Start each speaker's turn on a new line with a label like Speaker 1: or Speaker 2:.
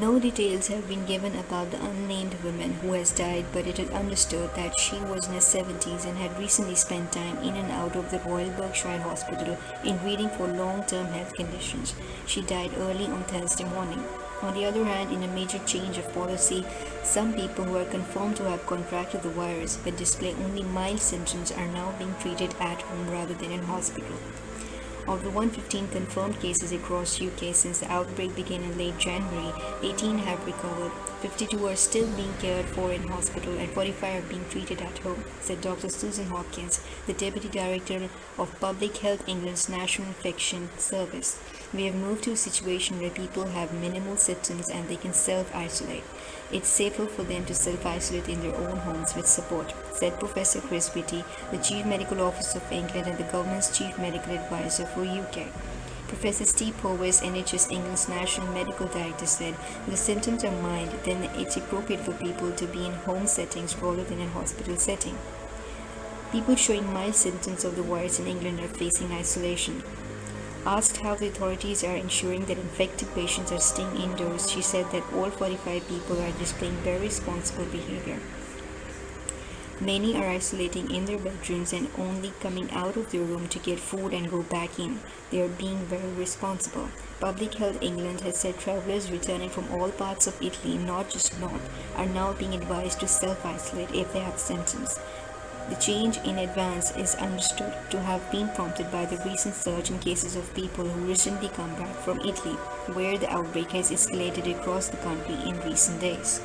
Speaker 1: No details have been given about the unnamed woman who has died, but it is understood that she was in her 70s and had recently spent time in and out of the Royal Berkshire Hospital in waiting for long-term health conditions. She died early on Thursday morning. On the other hand, in a major change of policy, some people who are confirmed to have contracted the virus but display only mild symptoms are now being treated at home rather than in hospital. Of the 115 confirmed cases across UK since the outbreak began in late January, 18 have recovered, 52 are still being cared for in hospital, and 45 are being treated at home, said Dr. Susan Hopkins, the Deputy Director of Public Health England's National Infection Service. We have moved to a situation where people have minimal symptoms and they can self-isolate. It's safer for them to self-isolate in their own homes with support, said Professor Chris Whitty, the Chief Medical Officer of England and the government's Chief Medical Advisor for UK. Professor Steve Powers, NHS England's National Medical Director, said, if the symptoms are mild, then it's appropriate for people to be in home settings rather than in hospital setting. People showing mild symptoms of the virus in England are facing isolation. Asked how the authorities are ensuring that infected patients are staying indoors, she said that all 45 people are displaying very responsible behavior. Many are isolating in their bedrooms and only coming out of their room to get food and go back in. They are being very responsible. Public Health England has said travellers returning from all parts of Italy, not just north, are now being advised to self-isolate if they have symptoms. The change in advance is understood to have been prompted by the recent surge in cases of people who recently come back from Italy, where the outbreak has escalated across the country in recent days.